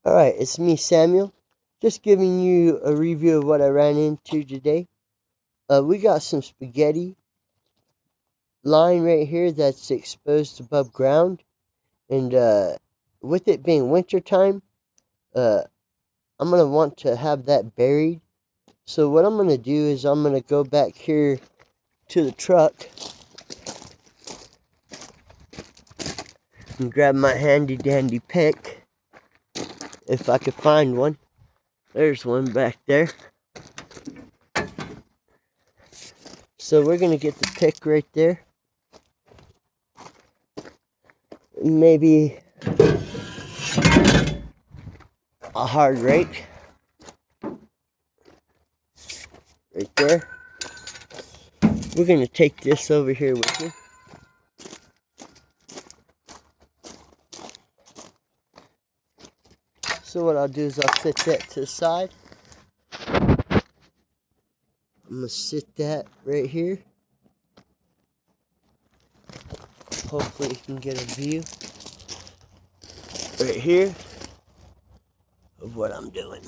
Alright, it's me, Samuel. Just giving you a review of what I ran into today. We got some spaghetti line right here that's exposed above ground. And with it being winter time, uh, I'm going to want to have that buried. So what I'm going to do is I'm going to go back here to the truck and grab my handy dandy pick, if I could find one. There's one back there. So we're going to get the pick right there. Maybe a hard rake right there. We're going to take this over here with me. So what I'll do is I'll set that to the side. I'm going to sit that right here. Hopefully you can get a view right here of what I'm doing.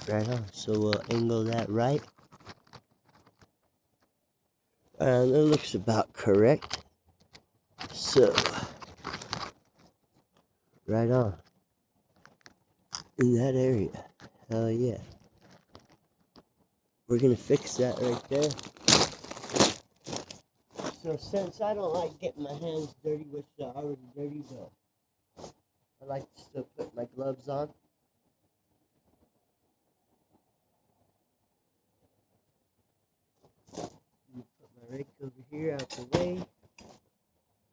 Right on. So we'll angle that right. And it looks about correct. So, right on. In that area. Hell yeah. We're going to fix that right there. So since I don't like getting my hands dirty, which are already dirty, but I like to still put my gloves on. Put my rake over here out the way.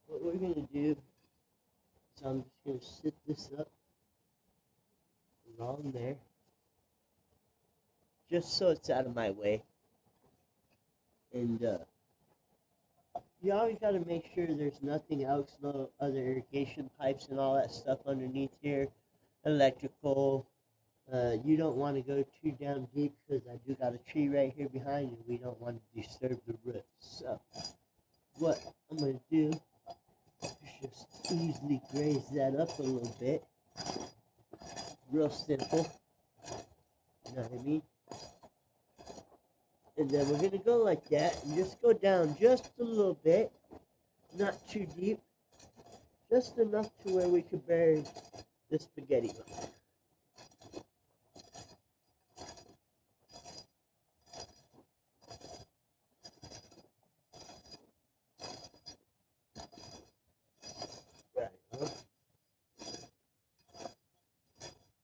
What we're going to do is I'm just going to sit this up along there. Just so it's out of my way. And you always got to make sure there's nothing else, no other irrigation pipes and all that stuff underneath here. Electrical. You don't want to go too down deep because I do got a tree right here behind you. We don't want to disturb the roots. So what I'm going to do is just easily graze that up a little bit. Real simple. You know what I mean? And then we're going to go like that and just go down just a little bit. Not too deep. Just enough to where we could bury the spaghetti line. Right, huh?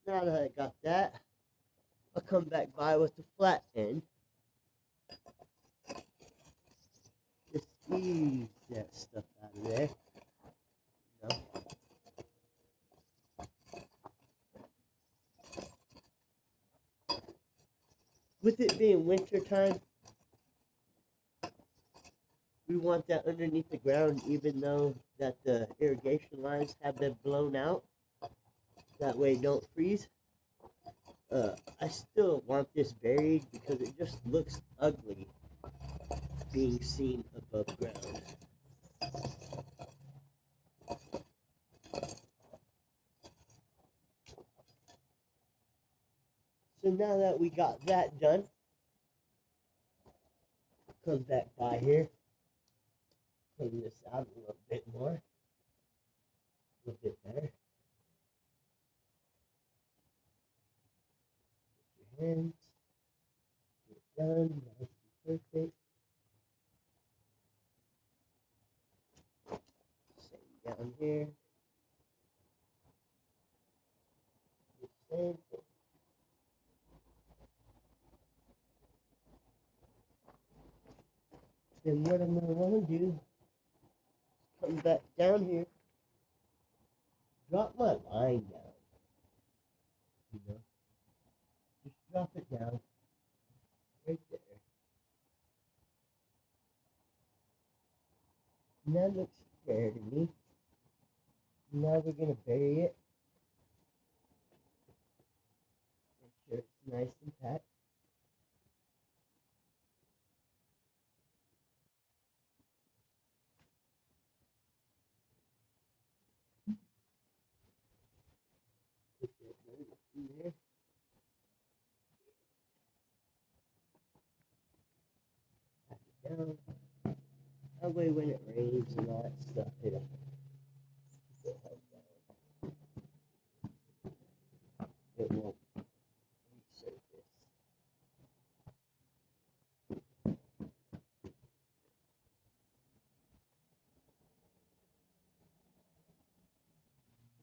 Now that I got that, I'll come back by with the flat end. Just ease that stuff out of there. You know? With it being winter time, we want that underneath the ground, even though that the irrigation lines have been blown out. That way it don't freeze. I still want this buried because it just looks ugly being seen above ground. So now that we got that done, come back by here, clean this out a little bit more, a little bit better. Put your hands, get it done, nice and perfect. Same down here. The same thing. Then what I'm going to want to do, come back down here, drop my line down, you know, just drop it down right there. And that looks fair to me. Now we're going to bury it. Make sure it's nice and packed. in there. Pack it down. That way when it rains and all that stuff, it won't resurface.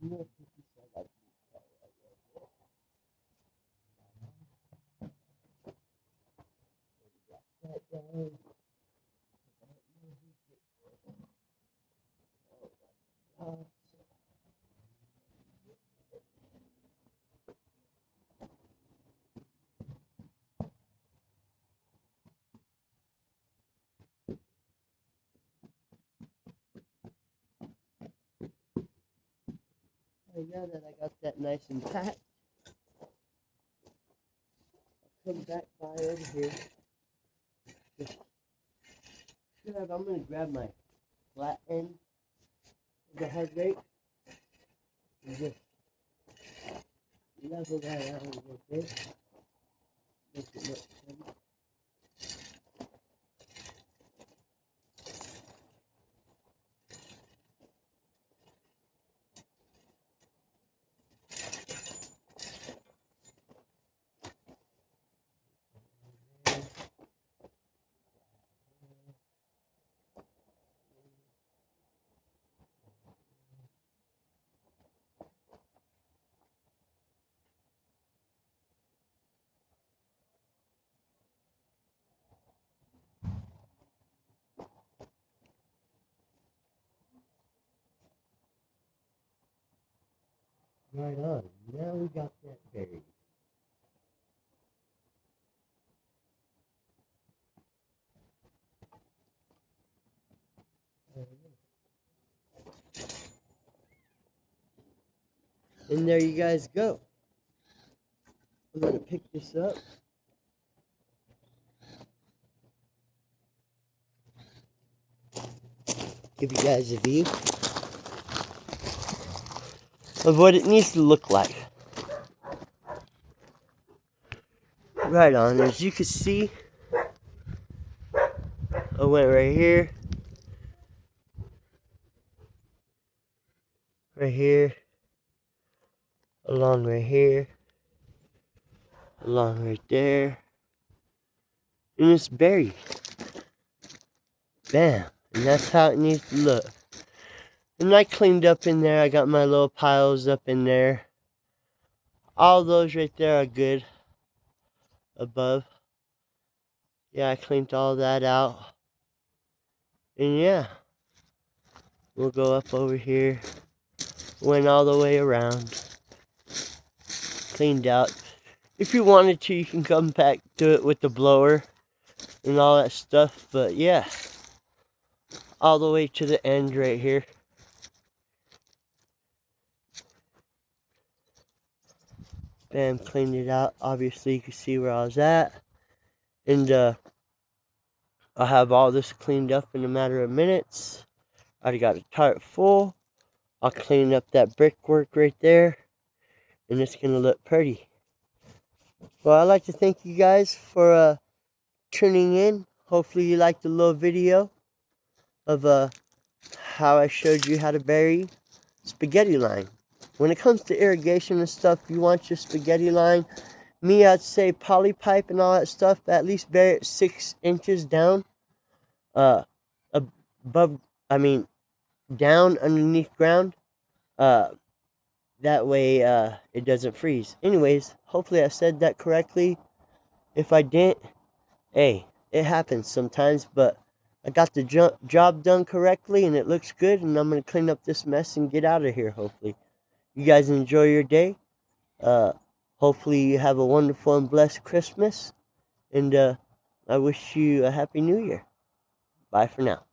More cookies I like that down. And now that I got that nice and packed, I'll come back by over here. I'm going to grab my flat end of the head rake and just level that out a little bit. Make it look pretty. Right on. Now we got that buried. And there you guys go. I'm going to pick this up. Give you guys a view of what it needs to look like. Right on. As you can see, I went right here, along right here, along right there, and it's buried. Bam. And that's how it needs to look. And I cleaned up in there. I got my little piles up in there. All those right there are good. Above. Yeah, I cleaned all that out. And yeah, we'll go up over here. Went all the way around. Cleaned out. If you wanted to, you can come back to it with the blower and all that stuff. But yeah, all the way to the end right here. Bam, cleaned it out. Obviously, you can see where I was at. And I'll have all this cleaned up in a matter of minutes. I already got a tarp full. I'll clean up that brickwork right there. And it's going to look pretty. Well, I'd like to thank you guys for tuning in. Hopefully you liked the little video of how I showed you how to bury spaghetti line. When it comes to irrigation and stuff, you want your spaghetti line. Me, I'd say poly pipe and all that stuff, at least bury it 6 inches down. Above, down underneath ground. That way it doesn't freeze. Anyways, hopefully I said that correctly. If I didn't, hey, it happens sometimes, but I got the job done correctly and it looks good, and I'm going to clean up this mess and get out of here, hopefully. You guys enjoy your day. Hopefully you have a wonderful and blessed Christmas, and I wish you a Happy New Year. Bye for now.